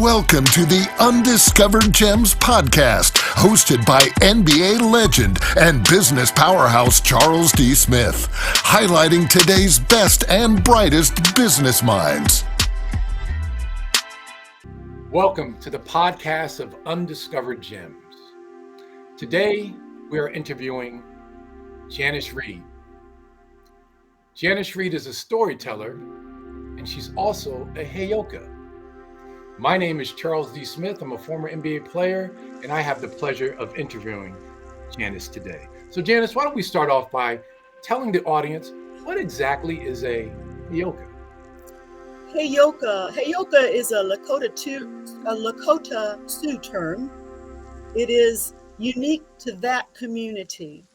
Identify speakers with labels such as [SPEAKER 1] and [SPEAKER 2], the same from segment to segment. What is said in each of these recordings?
[SPEAKER 1] Welcome to the Undiscovered Gems podcast, hosted by NBA legend and business powerhouse Charles D. Smith, highlighting today's best and brightest business minds.
[SPEAKER 2] Welcome to the podcast of Undiscovered Gems. Today, we are interviewing Janis Reed. Janis Reed is a storyteller, and she's also a heyoka. My name is Charles D. Smith. I'm a former NBA player, and I have the pleasure of interviewing Janis today. So Janis, why don't we start off by telling the audience what exactly is a heyoka?
[SPEAKER 3] Heyoka is a Lakota Sioux term. It is unique to that community.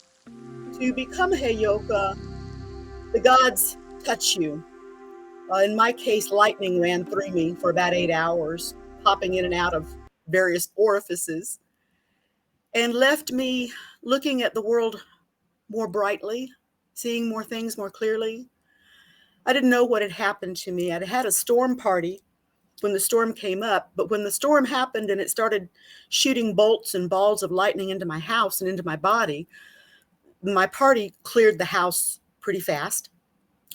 [SPEAKER 3] To become a heyoka, the gods touch you. In my case, lightning ran through me for about 8 hours, popping in and out of various orifices, and left me looking at the world more brightly, seeing more things more clearly. I didn't know what had happened to me. I'd had a storm party when the storm came up, but when the storm happened and it started shooting bolts and balls of lightning into my house and into my body, my party cleared the house pretty fast.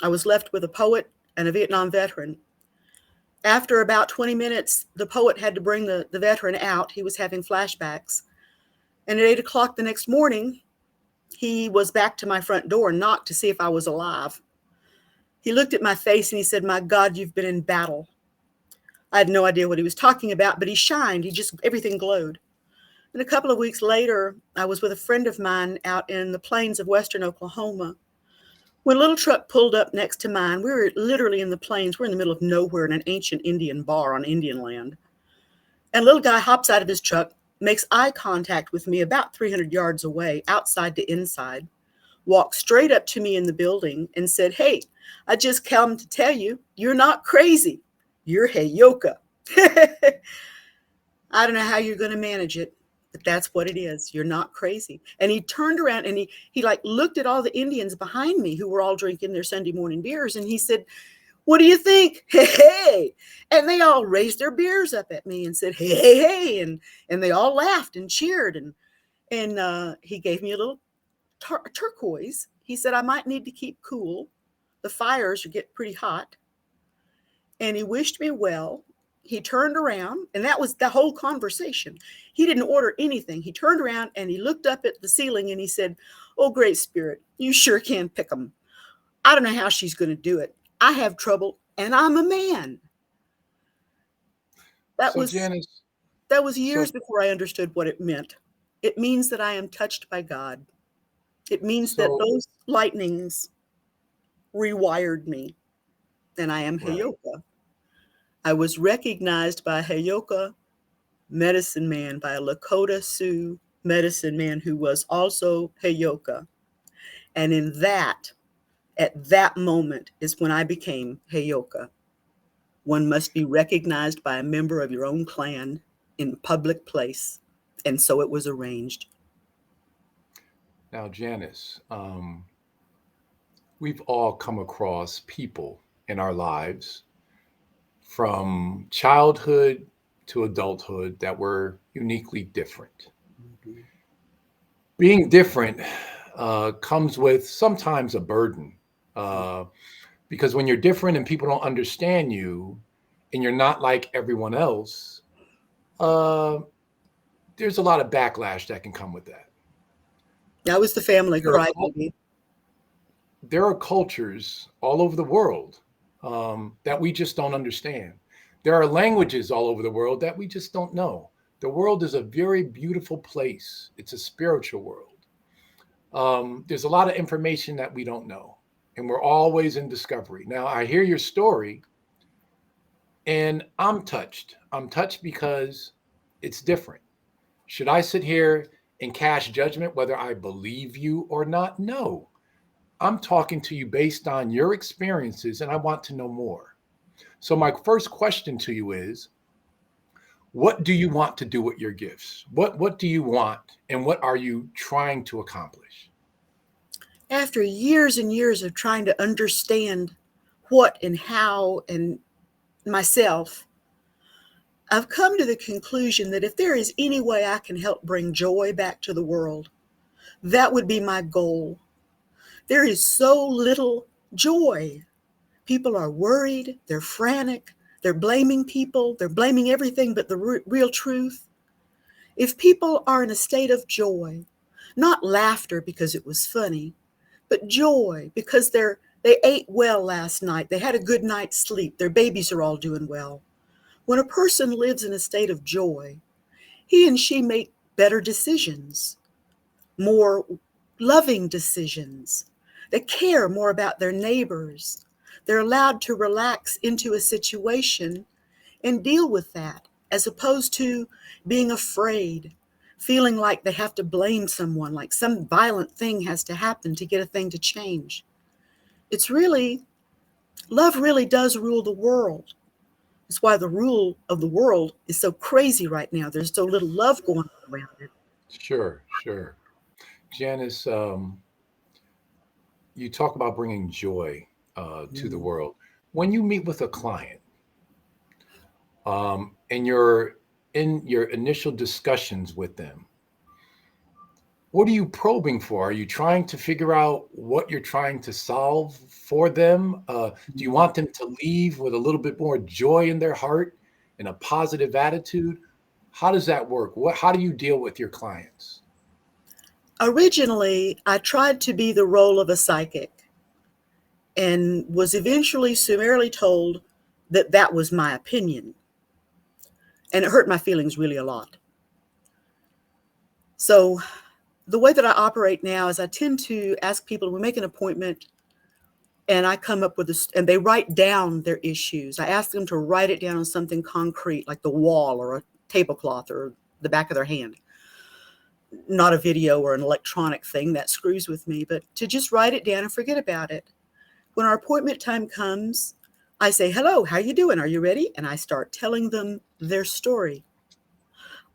[SPEAKER 3] I was left with a poet and a Vietnam veteran. After about 20 minutes, the poet had to bring the veteran out. He was having flashbacks. And at 8 o'clock the next morning, he was back to my front door and knocked to see if I was alive. He looked at my face and he said, "My God, you've been in battle." I had no idea what he was talking about, but he shined. Everything glowed. And a couple of weeks later, I was with a friend of mine out in the plains of western Oklahoma. When a little truck pulled up next to mine, we were literally in the plains. We're in the middle of nowhere in an ancient Indian bar on Indian land. And a little guy hops out of his truck, makes eye contact with me about 300 yards away, outside to inside, walked straight up to me in the building and said, "Hey, I just come to tell you, you're not crazy. You're heyoka." I don't know how you're going to manage it, but that's what it is. You're not crazy. And he turned around and he like looked at all the Indians behind me who were all drinking their Sunday morning beers. And he said, "What do you think? Hey, hey." And they all raised their beers up at me and said, "Hey, hey, hey." And they all laughed and cheered. And he gave me a little turquoise. He said, "I might need to keep cool. The fires get pretty hot." And he wished me well. He turned around, and that was the whole conversation. He didn't order anything. He turned around and he looked up at the ceiling and he said, "Oh, Great Spirit, you sure can pick them. I don't know how she's going to do it. I have trouble, and I'm a man." That was years before I understood what it meant. It means that I am touched by God. It means that those lightnings rewired me, and I am heyoka. I was recognized by a heyoka medicine man, by a Lakota Sioux medicine man who was also heyoka. And at that moment is when I became heyoka. One must be recognized by a member of your own clan in public place. And so it was arranged.
[SPEAKER 2] Now, Janis, we've all come across people in our lives from childhood to adulthood that were uniquely different. Mm-hmm. Being different comes with sometimes a burden, because when you're different and people don't understand you and you're not like everyone else, there's a lot of backlash that can come with that.
[SPEAKER 3] That was the family cry.
[SPEAKER 2] There are cultures all over the world that we just don't understand. There are languages all over the world that we just don't know. The world is a very beautiful place. It's a spiritual world. There's a lot of information that we don't know, and we're always in discovery. Now, I hear your story, and I'm touched. I'm touched because it's different. Should I sit here and cast judgment whether I believe you or not? No. I'm talking to you based on your experiences, and I want to know more. So my first question to you is, what do you want to do with your gifts? What do you want, and what are you trying to accomplish?
[SPEAKER 3] After years and years of trying to understand what and how and myself, I've come to the conclusion that if there is any way I can help bring joy back to the world, that would be my goal. There is so little joy. People are worried, they're frantic, they're blaming people, they're blaming everything but the real truth. If people are in a state of joy, not laughter because it was funny, but joy because they ate well last night, they had a good night's sleep, their babies are all doing well. When a person lives in a state of joy, he and she make better decisions, more loving decisions. They care more about their neighbors. They're allowed to relax into a situation and deal with that, as opposed to being afraid, feeling like they have to blame someone, like some violent thing has to happen to get a thing to change. Love really does rule the world. It's why the rule of the world is so crazy right now. There's so little love going on around it.
[SPEAKER 2] Sure, sure. Janice, you talk about bringing joy to the world. When you meet with a client, and you're in your initial discussions with them, what are you probing for? Are you trying to figure out what you're trying to solve for them? Do you want them to leave with a little bit more joy in their heart and a positive attitude? How does that work? How do you deal with your clients?
[SPEAKER 3] Originally, I tried to be the role of a psychic and was eventually summarily told that that was my opinion. And it hurt my feelings really a lot. So the way that I operate now is I tend to ask people, we make an appointment and I come up with this, and they write down their issues. I ask them to write it down on something concrete, like the wall or a tablecloth or the back of their hand. Not a video or an electronic thing that screws with me, but to just write it down and forget about it. When our appointment time comes, I say, hello, how you doing? Are you ready? And I start telling them their story.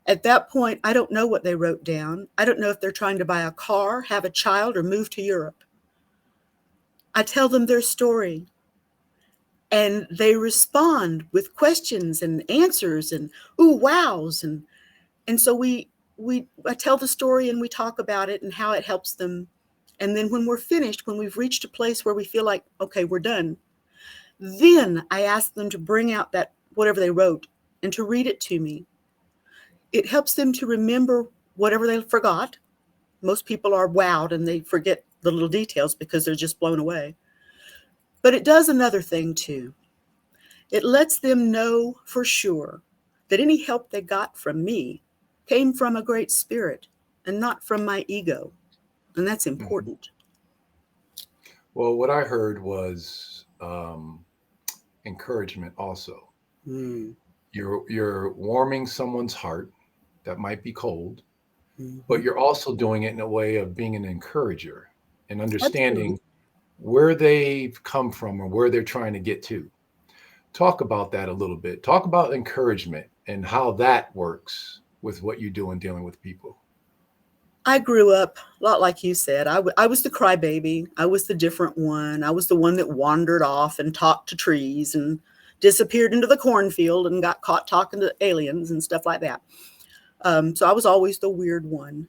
[SPEAKER 3] At that point, I don't know what they wrote down. I don't know if they're trying to buy a car, have a child, or move to Europe. I tell them their story, and they respond with questions and answers and ooh, wows. And so I tell the story and we talk about it and how it helps them. And then when we're finished, when we've reached a place where we feel like, okay, we're done, then I ask them to bring out that whatever they wrote and to read it to me. It helps them to remember whatever they forgot. Most people are wowed and they forget the little details because they're just blown away. But it does another thing too. It lets them know for sure that any help they got from me came from a great spirit and not from my ego. And that's important.
[SPEAKER 2] Well, what I heard was encouragement also. You're warming someone's heart that might be cold, but you're also doing it in a way of being an encourager and understanding where they've come from or where they're trying to get to. Talk about that a little bit. Talk about encouragement and how that works with what you do in dealing with people.
[SPEAKER 3] I grew up a lot like you said. I was the crybaby. I was the different one. I was the one that wandered off and talked to trees and disappeared into the cornfield and got caught talking to aliens and stuff like that. So I was always the weird one.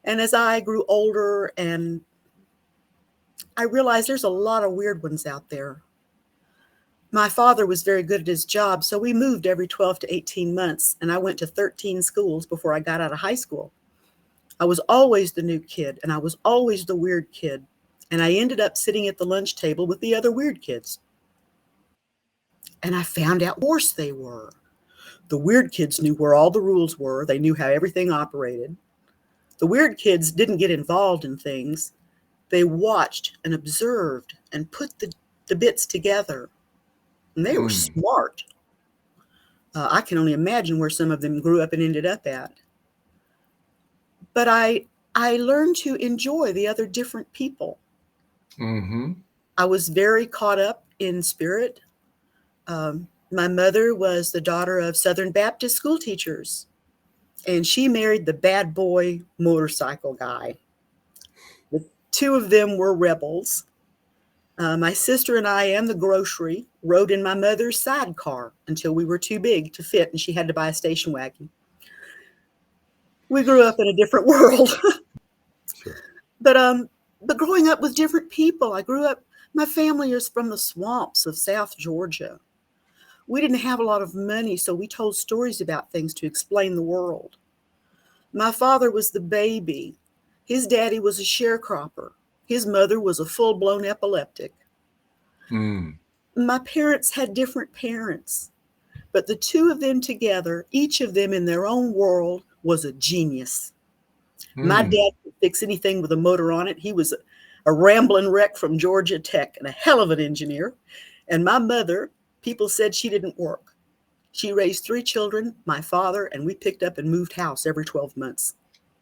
[SPEAKER 3] And as I grew older, and I realized there's a lot of weird ones out there. My father was very good at his job, so we moved every 12 to 18 months, and I went to 13 schools before I got out of high school. I was always the new kid, and I was always the weird kid, and I ended up sitting at the lunch table with the other weird kids. And I found out how worse they were. The weird kids knew where all the rules were. They knew how everything operated. The weird kids didn't get involved in things. They watched and observed and put the bits together. And they were smart. I can only imagine where some of them grew up and ended up at. But I learned to enjoy the other different people. I was very caught up in spirit. My mother was the daughter of Southern Baptist school teachers, and she married the bad boy motorcycle guy. The two of them were rebels. My sister and I and the grocery rode in my mother's sidecar until we were too big to fit and she had to buy a station wagon. We grew up in a different world.
[SPEAKER 2] Sure.
[SPEAKER 3] But growing up with different people, my family is from the swamps of South Georgia. We didn't have a lot of money, so we told stories about things to explain the world. My father was the baby. His daddy was a sharecropper. His mother was a full-blown epileptic.
[SPEAKER 2] Mm.
[SPEAKER 3] My parents had different parents, but the two of them together, each of them in their own world, was a genius. My dad could fix anything with a motor on it. He was a rambling wreck from Georgia Tech and a hell of an engineer. And my mother, people said she didn't work. She raised 3 children, my father, and we picked up and moved house every 12 months.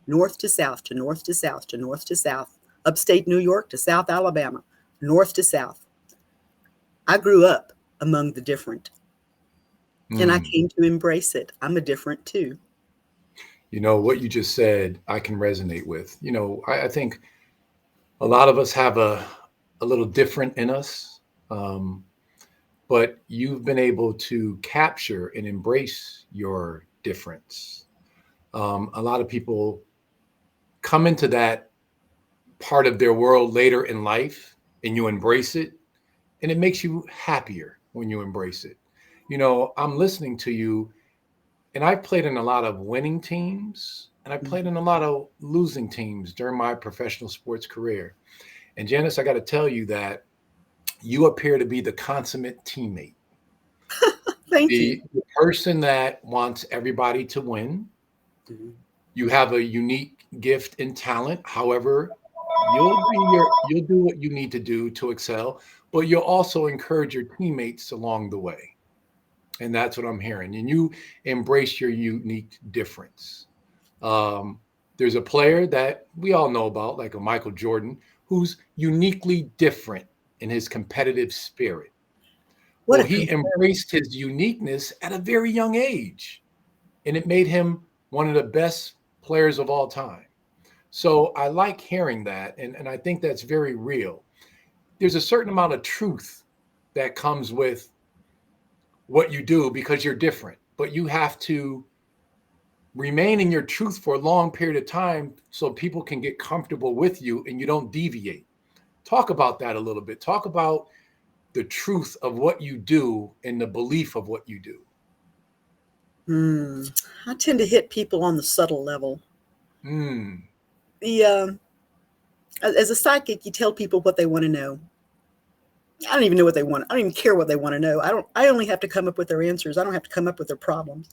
[SPEAKER 3] North to south, to north to south, to north to south, upstate New York to South Alabama, north to south. I grew up among the different, and I came to embrace it. I'm a different too.
[SPEAKER 2] You know, what you just said, I can resonate with. You know, I think a lot of us have a little different in us, but you've been able to capture and embrace your difference. A lot of people come into that part of their world later in life and you embrace it, and it makes you happier when you embrace it. You know, I'm listening to you, and I played in a lot of winning teams and I played in a lot of losing teams during my professional sports career. And Janis, I got to tell you that you appear to be the consummate teammate.
[SPEAKER 3] Thank you.
[SPEAKER 2] The person that wants everybody to win.
[SPEAKER 3] Mhm.
[SPEAKER 2] You have a unique gift and talent. However, you'll do what you need to do to excel, but you'll also encourage your teammates along the way. And that's what I'm hearing. And you embrace your unique difference. There's a player that we all know about, like a Michael Jordan, who's uniquely different in his competitive spirit.
[SPEAKER 3] What
[SPEAKER 2] Well,
[SPEAKER 3] a
[SPEAKER 2] he embraced his uniqueness at a very young age, and it made him one of the best players of all time. So I like hearing that, and I think that's very real. There's a certain amount of truth that comes with what you do because you're different, but you have to remain in your truth for a long period of time so people can get comfortable with you and you don't deviate. Talk about that a little bit. Talk about the truth of what you do and the belief of what you do.
[SPEAKER 3] I tend to hit people on the subtle level.
[SPEAKER 2] Mm.
[SPEAKER 3] As a psychic, you tell people what they want to know. I don't even know what they want. I don't even care what they want to know. I only have to come up with their answers. I don't have to come up with their problems.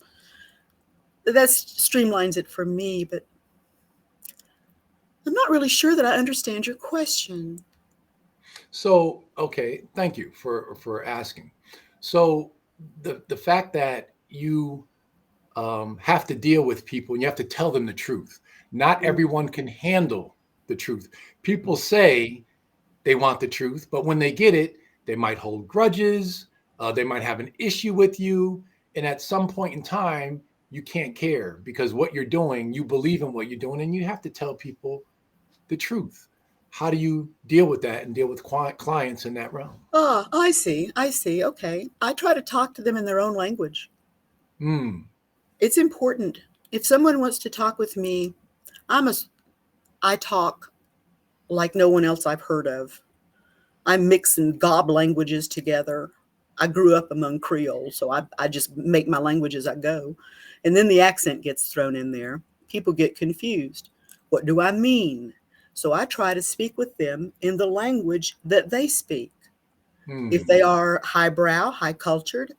[SPEAKER 3] That streamlines it for me, but I'm not really sure that I understand your question.
[SPEAKER 2] So, okay, thank you for asking. So, the fact that you have to deal with people and you have to tell them the truth. Not everyone can handle the truth. People say they want the truth, but when they get it, they might hold grudges. They might have an issue with you. And at some point in time, you can't care because what you're doing, you believe in what you're doing, and you have to tell people the truth. How do you deal with that and deal with clients in that realm?
[SPEAKER 3] Oh, I see. I see. Okay. I try to talk to them in their own language.
[SPEAKER 2] Mm.
[SPEAKER 3] It's important. If someone wants to talk with me, I talk like no one else I've heard of. I'm mixing gob languages together. I grew up among Creole, so I just make my language as I go. And then the accent gets thrown in there. People get confused. What do I mean? So I try to speak with them in the language that they speak. If they are highbrow, high cultured,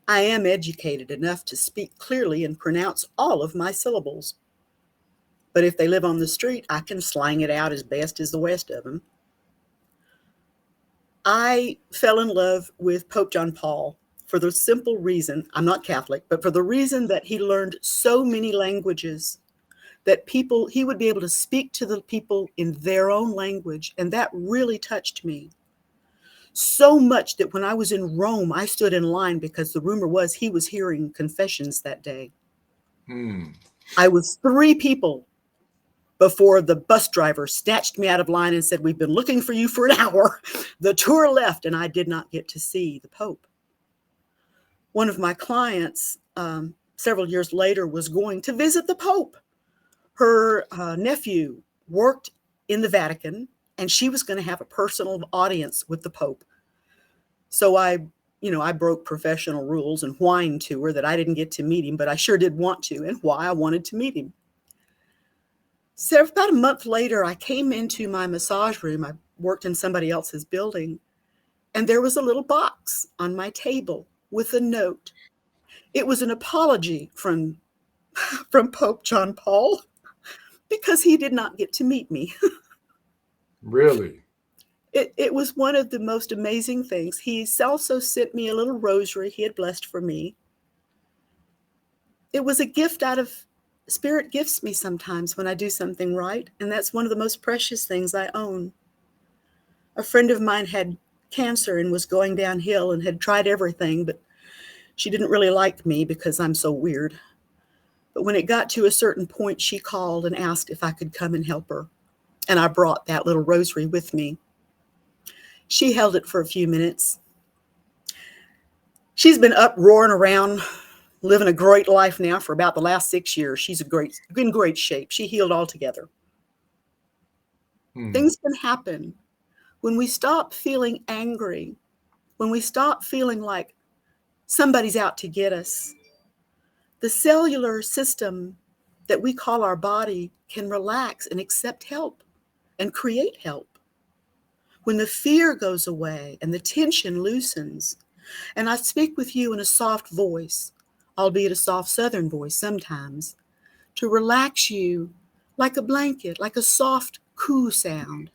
[SPEAKER 3] I am educated enough to speak clearly and pronounce all of my syllables. But if they live on the street, I can slang it out as best as the rest of them. I fell in love with Pope John Paul for the simple reason, I'm not Catholic, but for the reason that he learned so many languages that he would be able to speak to the people in their own language. And that really touched me. So much that when I was in Rome, I stood in line because the rumor was he was hearing confessions that day. I was 3 people before the bus driver snatched me out of line and said, "We've been looking for you for an hour." The tour left, and I did not get to see the Pope. One of my clients, several years later, was going to visit the Pope. Her nephew worked in the Vatican, and she was going to have a personal audience with the Pope. So I broke professional rules and whined to her that I didn't get to meet him, but I sure did want to, and why I wanted to meet him. So about a month later, I came into my massage room. I worked in somebody else's building, and there was a little box on my table with a note. It was an apology from Pope John Paul because he did not get to meet me.
[SPEAKER 2] Really?
[SPEAKER 3] It was one of the most amazing things. He also sent me a little rosary he had blessed for me. It was a gift out of Spirit gifts me sometimes when I do something right, and that's one of the most precious things I own. A friend of mine had cancer and was going downhill and had tried everything, but she didn't really like me because I'm so weird. But when it got to a certain point, she called and asked if I could come and help her, and I brought that little rosary with me. She held it for a few minutes. She's been up roaring around, living a great life now for about the last 6 years. She's in great shape. She healed altogether. Things can happen when we stop feeling angry, when we stop feeling like somebody's out to get us. The cellular system that we call our body can relax and accept help and create help. When the fear goes away and the tension loosens, and I speak with you in a soft voice, albeit a soft Southern voice sometimes, to relax you like a blanket, like a soft coo sound,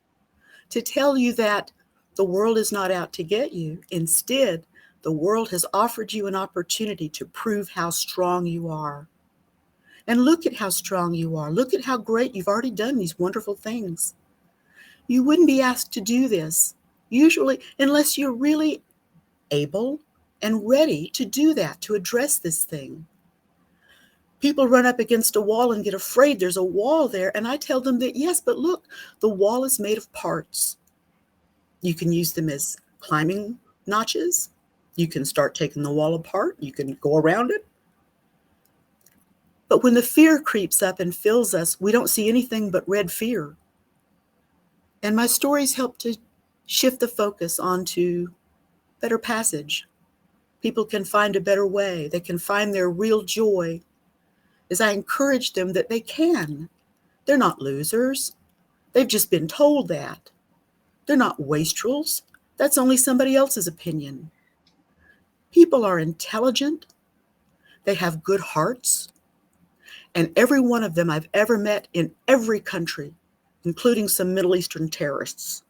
[SPEAKER 3] to tell you that the world is not out to get you. Instead, the world has offered you an opportunity to prove how strong you are. And look at how strong you are. Look at how great you've already done these wonderful things. You wouldn't be asked to do this, usually, unless you're really able and ready to do that, to address this thing. People run up against a wall and get afraid there's a wall there, and I tell them that, yes, but look, the wall is made of parts. You can use them as climbing notches. You can start taking the wall apart. You can go around it. But when the fear creeps up and fills us, we don't see anything but red fear. And my stories help to shift the focus onto better passage. People can find a better way. They can find their real joy as I encourage them that they can. They're not losers. They've just been told that. They're not wastrels. That's only somebody else's opinion. People are intelligent. They have good hearts. And every one of them I've ever met in every country, including some Middle Eastern terrorists,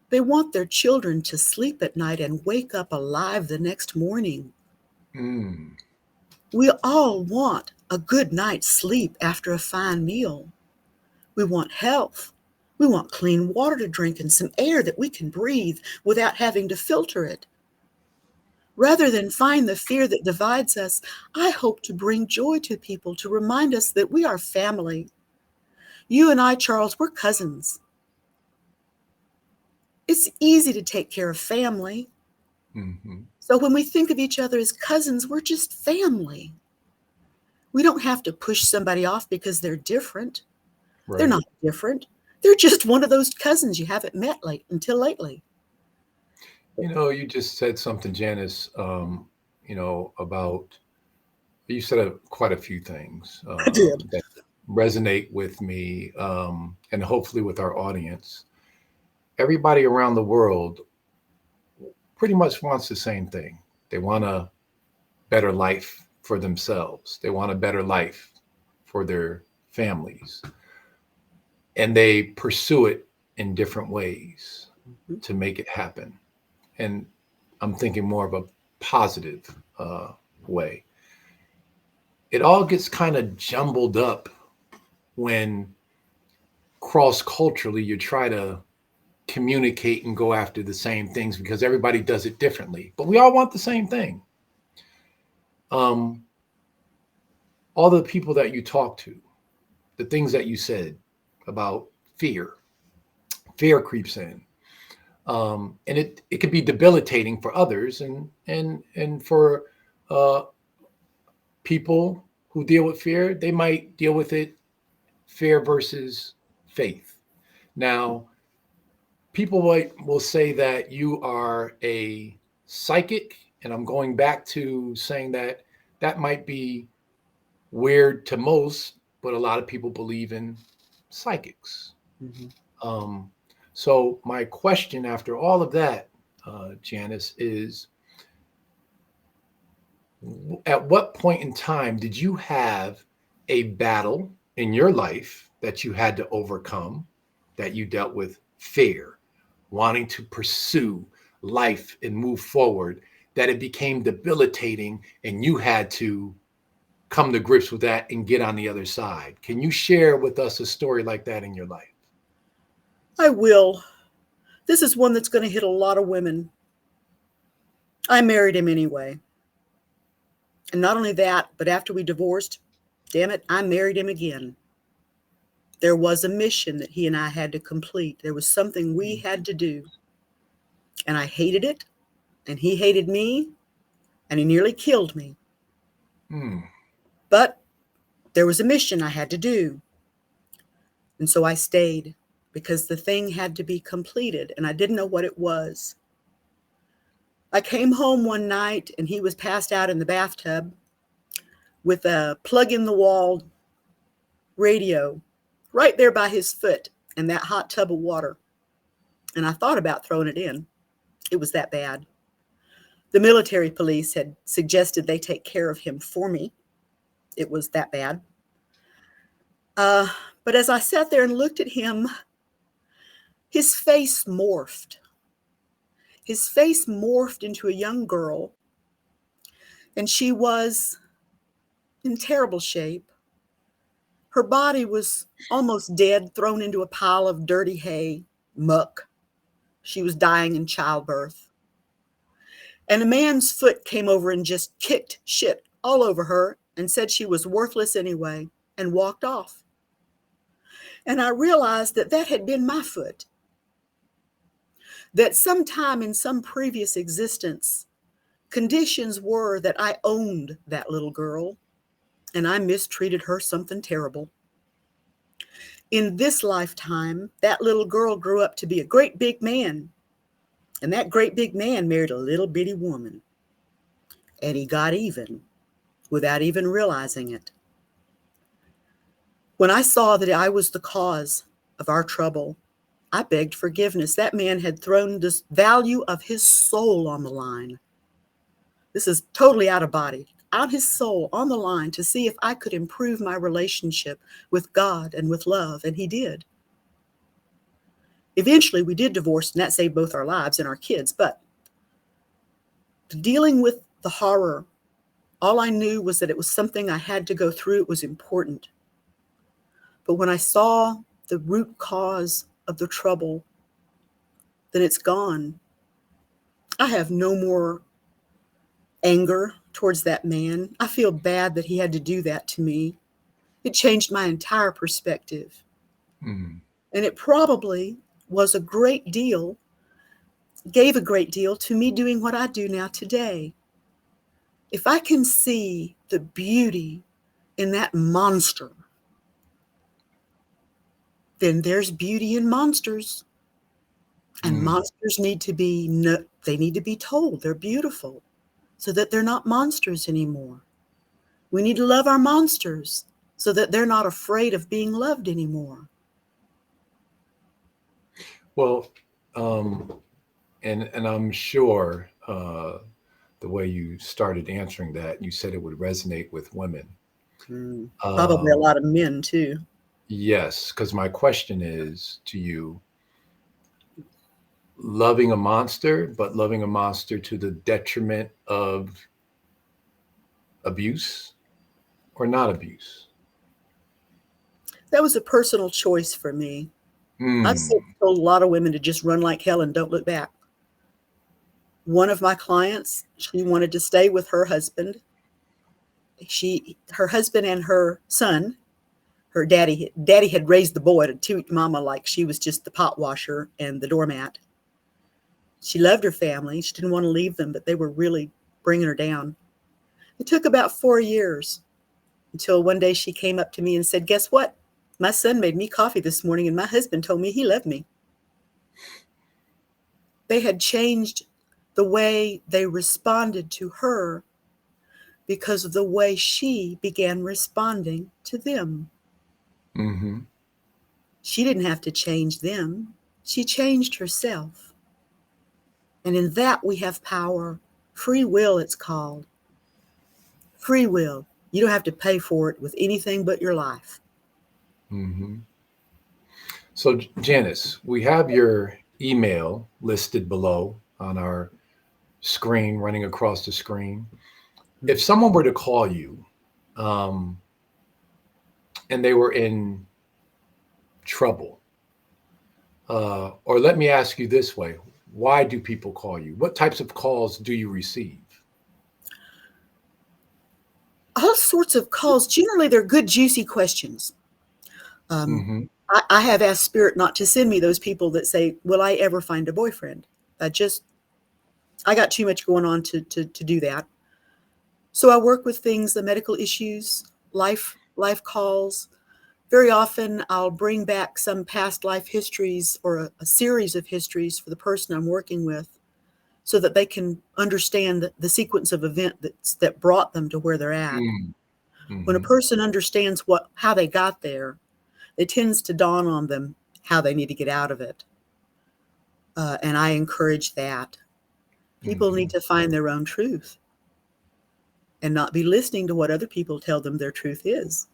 [SPEAKER 3] they want their children to sleep at night and wake up alive the next morning. We all want a good night's sleep after a fine meal. We want health. We want clean water to drink and some air that we can breathe without having to filter it. Rather than find the fear that divides us, I hope to bring joy to people, to remind us that we are family. You and I, Charles, we're cousins. It's easy to take care of family. So when we think of each other as cousins, we're just family. We don't have to push somebody off because they're different. Right. They're not different. They're just one of those cousins you haven't met until lately.
[SPEAKER 2] You just said something, Janis, about, you said quite a few things
[SPEAKER 3] I did.
[SPEAKER 2] that resonate with me and hopefully with our audience. Everybody around the world pretty much wants the same thing. They want a better life for themselves. They want a better life for their families. And they pursue it in different ways to make it happen. And I'm thinking more of a positive way. It all gets kind of jumbled up when cross-culturally you try to communicate and go after the same things because everybody does it differently, but we all want the same thing. All the people that you talk to, the things that you said about fear. Fear creeps in. And it could be debilitating for others and for people who deal with fear, they might deal with it fear versus faith. Now, people will say that you are a psychic, and I'm going back to saying that that might be weird to most, but a lot of people believe in psychics. Um, so my question after all of that, Janis, is at what point in time did you have a battle in your life that you had to overcome, that you dealt with fear, wanting to pursue life and move forward, that it became debilitating and you had to come to grips with that and get on the other side? Can you share with us a story like that in your life?
[SPEAKER 3] I will. This is one that's going to hit a lot of women. I married him anyway. And not only that, but after we divorced, damn it, I married him again. There was a mission that he and I had to complete. There was something we had to do. And I hated it, and he hated me, and he nearly killed me. But there was a mission I had to do. And so I stayed because the thing had to be completed, and I didn't know what it was. I came home one night, and he was passed out in the bathtub with a plug-in-the-wall radio right there by his foot and that hot tub of water. And I thought about throwing it in. It was that bad. The military police had suggested they take care of him for me. It was that bad. But as I sat there and looked at him, his face morphed. His face morphed into a young girl, and she was in terrible shape. Her body was almost dead, thrown into a pile of dirty hay, muck. She was dying in childbirth. And a man's foot came over and just kicked shit all over her and said she was worthless anyway and walked off. And I realized that that had been my foot. That sometime in some previous existence, conditions were that I owned that little girl and I mistreated her something terrible. In this lifetime, that little girl grew up to be a great big man. And that great big man married a little bitty woman. And he got even without even realizing it. When I saw that I was the cause of our trouble, I begged forgiveness. That man had thrown the value of his soul on the line. This is totally out of body, out his soul on the line to see if I could improve my relationship with God and with love, and he did. Eventually, we did divorce, and that saved both our lives and our kids, but dealing with the horror, all I knew was that it was something I had to go through. It was important. But when I saw the root cause of the trouble, then it's gone. I have no more anger towards that man. I feel bad that he had to do that to me. It changed my entire perspective. And it probably was a great deal, gave a great deal to me doing what I do now today. If I can see the beauty in that monster, then there's beauty in monsters. And monsters need to be told they're beautiful so that they're not monsters anymore. We need to love our monsters so that they're not afraid of being loved anymore.
[SPEAKER 2] Well, and I'm sure the way you started answering that, you said it would resonate with women.
[SPEAKER 3] Probably a lot of men too.
[SPEAKER 2] Yes, because my question is to you, loving a monster, but loving a monster to the detriment of abuse or not abuse?
[SPEAKER 3] That was a personal choice for me. I've told a lot of women to just run like hell and don't look back. One of my clients, she wanted to stay with her husband. Her husband and her son her daddy had raised the boy to treat mama like she was just the pot washer and the doormat. She loved her family. She didn't want to leave them, but they were really bringing her down. It took about 4 years until one day she came up to me and said, "Guess what? My son made me coffee this morning and my husband told me he loved me." They had changed the way they responded to her because of the way she began responding to them.
[SPEAKER 2] Mm-hmm.
[SPEAKER 3] She didn't have to change them. She changed herself. And in that we have power. Free will, it's called. Free will. You don't have to pay for it with anything but your life.
[SPEAKER 2] Mm-hmm. So, Janis, we have your email listed below on our screen, running across the screen. If someone were to call you and they were in trouble, or let me ask you this way, why do people call you? What types of calls do you receive?
[SPEAKER 3] All sorts of calls. Generally, they're good, juicy questions.
[SPEAKER 2] Mm-hmm.
[SPEAKER 3] I have asked Spirit not to send me those people that say, "Will I ever find a boyfriend?" I got too much going on to do that. So I work with things, the medical issues, life calls. Very often I'll bring back some past life histories or a series of histories for the person I'm working with so that they can understand the sequence of events that brought them to where they're at.
[SPEAKER 2] Mm-hmm.
[SPEAKER 3] When a person understands how they got there, it tends to dawn on them how they need to get out of it. And I encourage that. People need to find their own truth and not be listening to what other people tell them their truth is.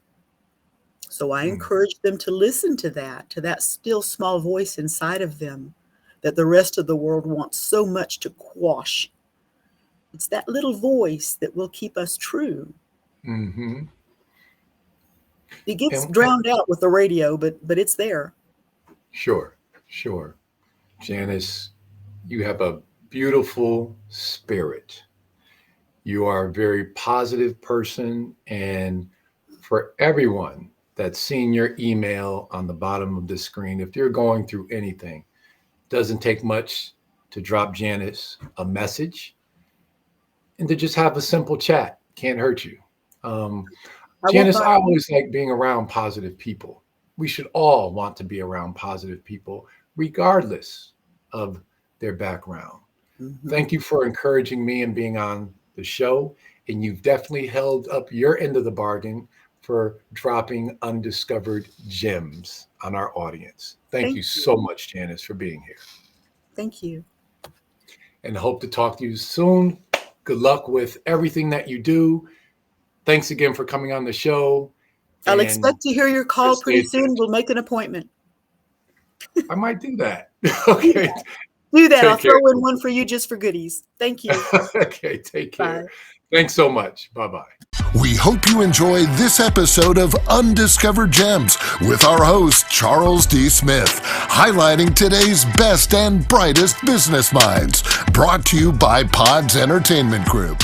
[SPEAKER 3] So I encourage them to listen to that still small voice inside of them that the rest of the world wants so much to quash. It's that little voice that will keep us true.
[SPEAKER 2] Mm-hmm.
[SPEAKER 3] It gets drowned out with the radio, but it's there.
[SPEAKER 2] Sure. Janis, you have a beautiful spirit. You are a very positive person. And for everyone that's seen your email on the bottom of the screen, if you're going through anything, it doesn't take much to drop Janis a message and to just have a simple chat. Can't hurt you. Janis, I always like being around positive people. We should all want to be around positive people, regardless of their background. Mm-hmm. Thank you for encouraging me and being on the show. And you've definitely held up your end of the bargain for dropping undiscovered gems on our audience. Thank you so much, Janis, for being here.
[SPEAKER 3] Thank you.
[SPEAKER 2] And I hope to talk to you soon. Good luck with everything that you do. Thanks again for coming on the show.
[SPEAKER 3] I'll expect to hear your call pretty soon. We'll make an appointment.
[SPEAKER 2] I might do that. Okay.
[SPEAKER 3] Do that. I'll throw in one for you just for goodies. Thank you.
[SPEAKER 2] Okay. Take care.
[SPEAKER 3] Bye.
[SPEAKER 2] Thanks so much. Bye-bye.
[SPEAKER 1] We hope you enjoyed this episode of Undiscovered Gems with our host, Charles D. Smith, highlighting today's best and brightest business minds. Brought to you by Pods Entertainment Group.